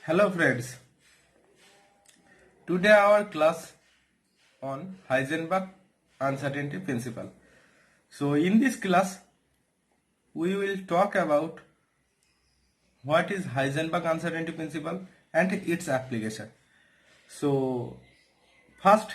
Hello friends, today our class on Heisenberg uncertainty principle. So in this class we will talk about what is Heisenberg uncertainty principle and its application. So first,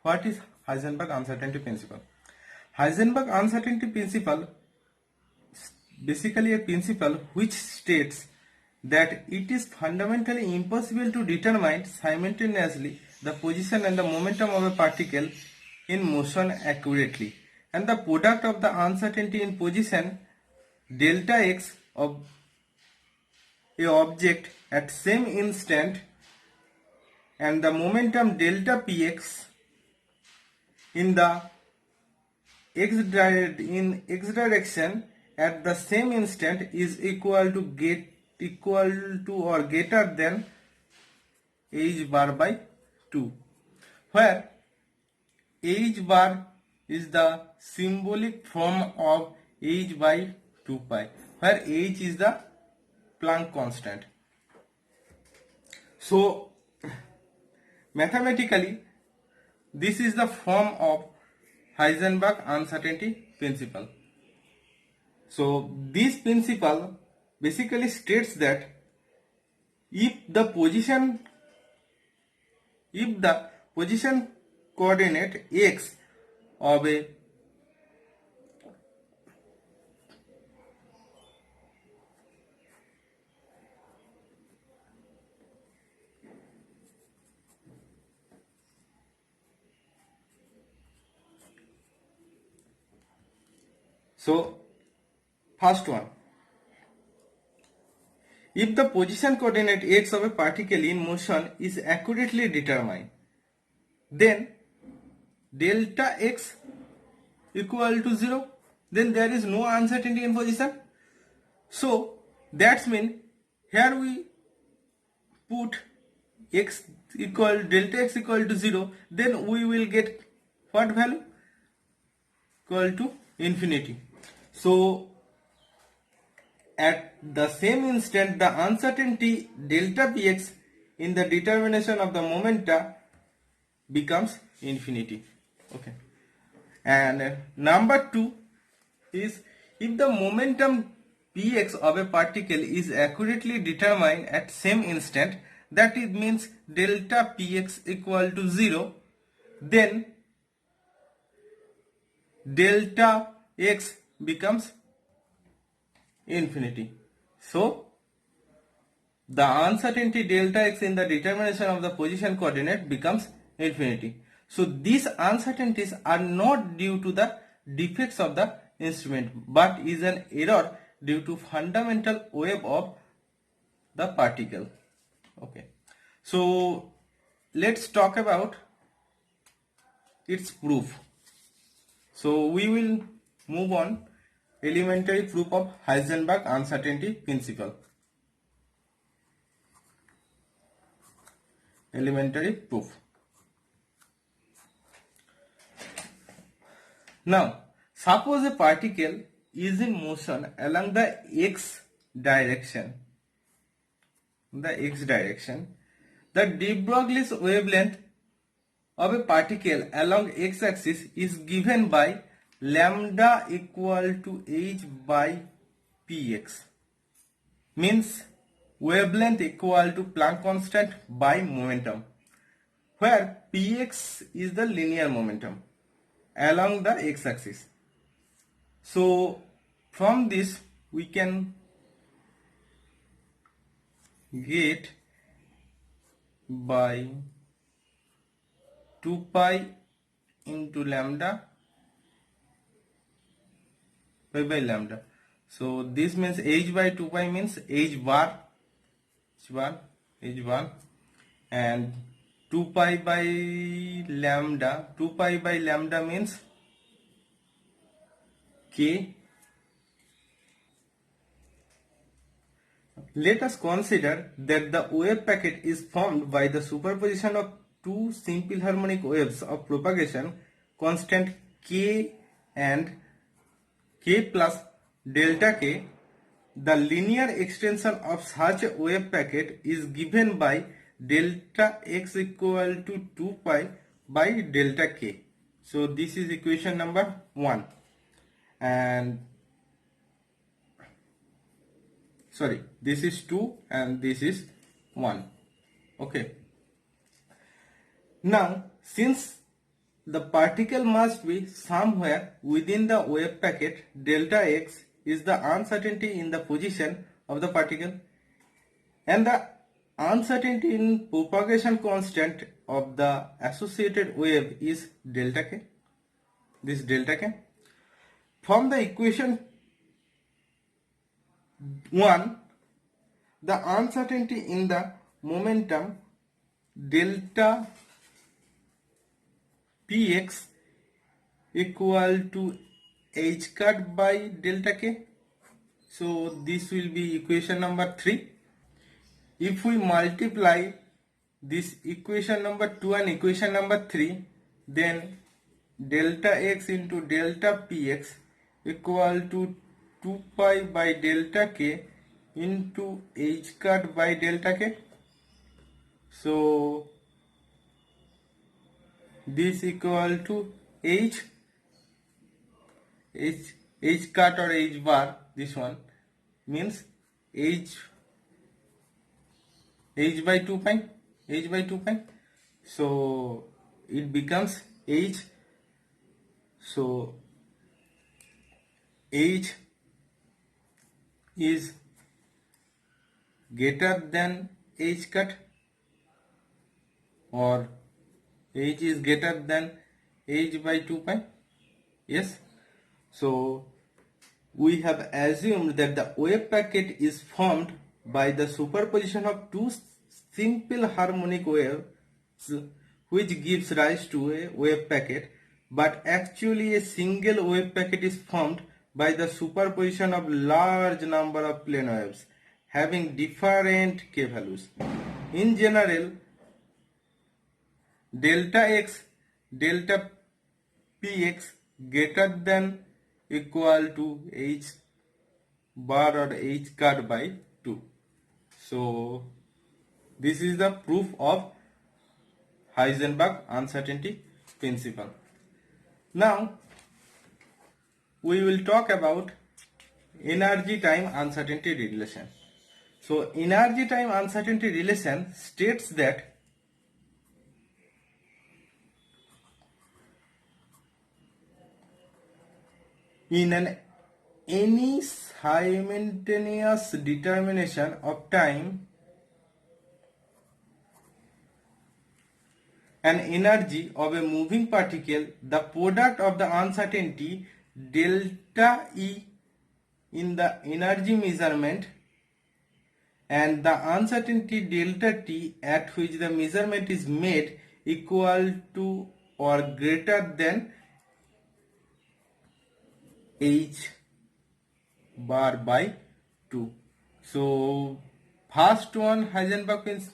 what is Heisenberg uncertainty principle? Heisenberg uncertainty principle basically a principle which states that it is fundamentally impossible to determine simultaneously the position and the momentum of a particle in motion accurately, and the product of the uncertainty in position delta x of a object at same instant and the momentum delta px in the x direction at the same instant is equal to or greater than h bar by 2, where h bar is the symbolic form of h by 2 pi, where h is the Planck constant. So mathematically this is the form of Heisenberg uncertainty principle. So this principle basically states that if the position coordinate x of a first one, if the position coordinate x of a particle in motion is accurately determined, then delta x equal to 0, then there is no uncertainty in position. So that's mean here we put delta x equal to 0, then we will get what value? Equal to infinity. So at the same instant the uncertainty delta px in the determination of the momenta becomes infinity. Okay. And number 2 is if the momentum px of a particle is accurately determined at same instant, that it means delta px equal to 0, then delta x becomes infinity. So the uncertainty delta x in the determination of the position coordinate becomes infinity. So these uncertainties are not due to the defects of the instrument, but is an error due to fundamental wave of the particle. Okay, so let's talk about its proof. So we will move on elementary proof of Heisenberg uncertainty principle. Elementary proof. Now, suppose a particle is in motion along the x direction. The de Broglie's wavelength of a particle along x-axis is given by lambda equal to h by px, means wavelength equal to Planck constant by momentum, where px is the linear momentum along the x-axis. So from this we can get by 2 pi into lambda by lambda. So this means h by 2 pi means h bar, and 2 pi by lambda means k. Let us consider that the wave packet is formed by the superposition of two simple harmonic waves of propagation constant k and k plus delta k the linear extension of such a wave packet is given by delta x equal to 2 pi by delta k. So this is equation number 1, and sorry, this is 2 and this is 1. Okay. Now, since the particle must be somewhere within the wave packet, delta x is the uncertainty in the position of the particle, and the uncertainty in propagation constant of the associated wave is delta k. This delta k. From the equation 1, the uncertainty in the momentum delta px equal to h cut by delta k. So this will be equation number 3. If we multiply this equation number 2 and equation number 3, then delta x into delta px equal to 2 pi by delta k into h cut by delta k. So this equal to h cut or h bar, this one means h by 2 pi, so it becomes h. So h is greater than h cut, or h is greater than h by 2 pi. Yes. So we have assumed that the wave packet is formed by the superposition of two simple harmonic waves which gives rise to a wave packet, but actually a single wave packet is formed by the superposition of large number of plane waves having different k values. In general, delta x, delta px greater than equal to h bar or h cut by 2. So this is the proof of Heisenberg uncertainty principle. Now we will talk about energy time uncertainty relation. So energy time uncertainty relation states that in any simultaneous determination of time, an energy of a moving particle, the product of the uncertainty delta E in the energy measurement and the uncertainty delta T at which the measurement is made equal to or greater than h bar by 2. So first one, Heisenberg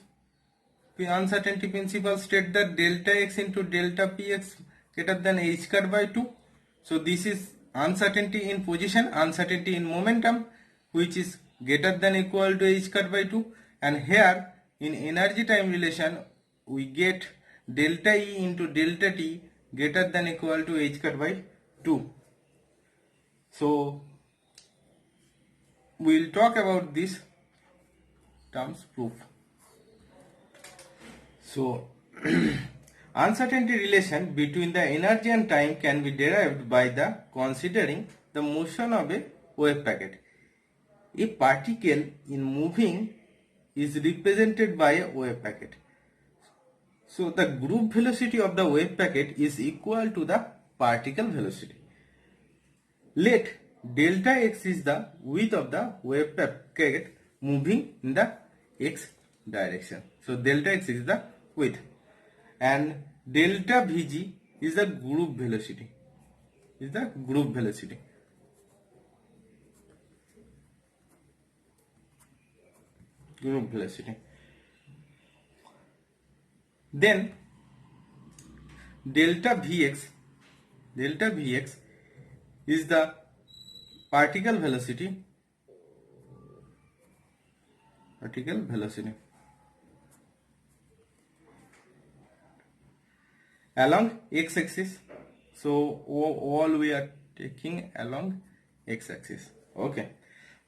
uncertainty principle state that delta x into delta px greater than h cut by 2. So this is uncertainty in position, uncertainty in momentum, which is greater than equal to h cut by 2, and here in energy time relation we get delta E into delta T greater than equal to h cut by 2. So we will talk about this terms proof. So uncertainty relation between the energy and time can be derived by the considering the motion of a wave packet. A particle in moving is represented by a wave packet. So the group velocity of the wave packet is equal to the particle velocity. Let delta x is the width of the wave packet moving in the x direction. So delta x is the width, and delta Vg is the group velocity. Group velocity. Then delta Vx is the particle velocity, particle velocity. Along x-axis, so all we are taking along x-axis. Okay,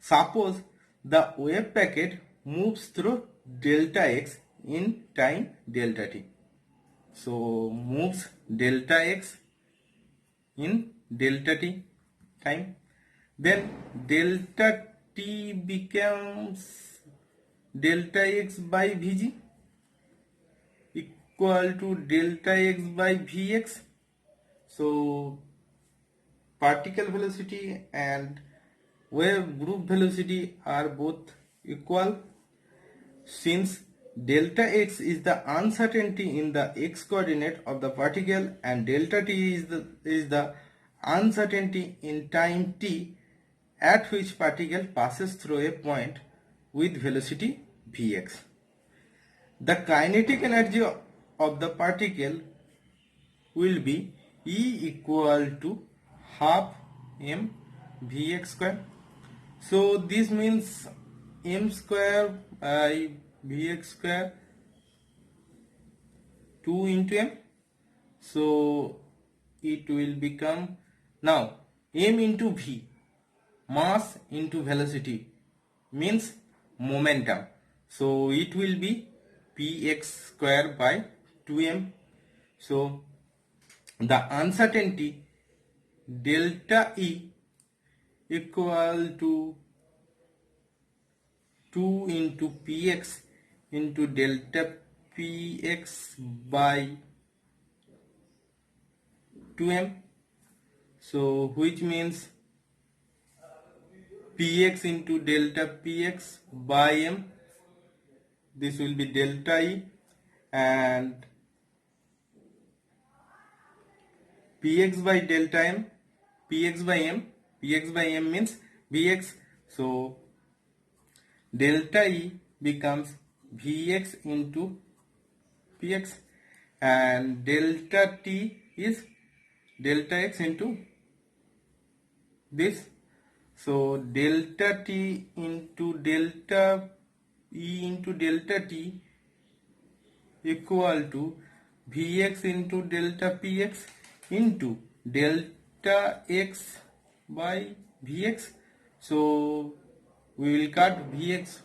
suppose the wave packet moves through delta x in time delta t. So moves delta x in delta t time, then delta t becomes delta x by vg equal to delta x by vx. So particle velocity and wave group velocity are both equal. Since delta x is the uncertainty in the x coordinate of the particle and delta t is the uncertainty in time t at which particle passes through a point with velocity vx, the kinetic energy of the particle will be E equal to half m vx square. So this means m square by vx square 2 into m. So it will become, now m into v, mass into velocity means momentum. So it will be px square by 2m. So the uncertainty delta E equal to 2 into px into delta px by 2m. So which means px into delta px by m, this will be delta E, and px by delta m, px by m means vx. So delta E becomes vx into px, and delta t is delta x into this. So delta t into delta E into delta t equal to vx into delta px into delta x by vx. So we will cut vx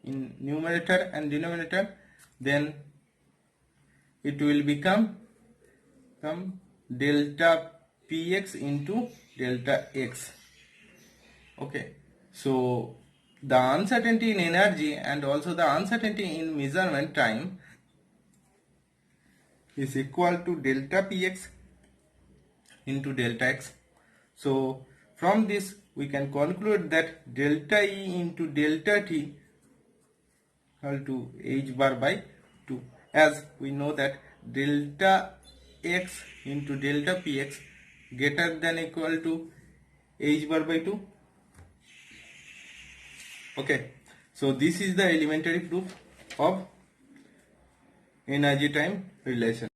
in numerator and denominator, then it will become delta px into delta x. Okay, so the uncertainty in energy and also the uncertainty in measurement time is equal to delta px into delta x. So from this we can conclude that delta E into delta t equal to h bar by 2, as we know that delta x into delta px greater than equal to h bar by 2. Okay, so this is the elementary proof of energy time relation.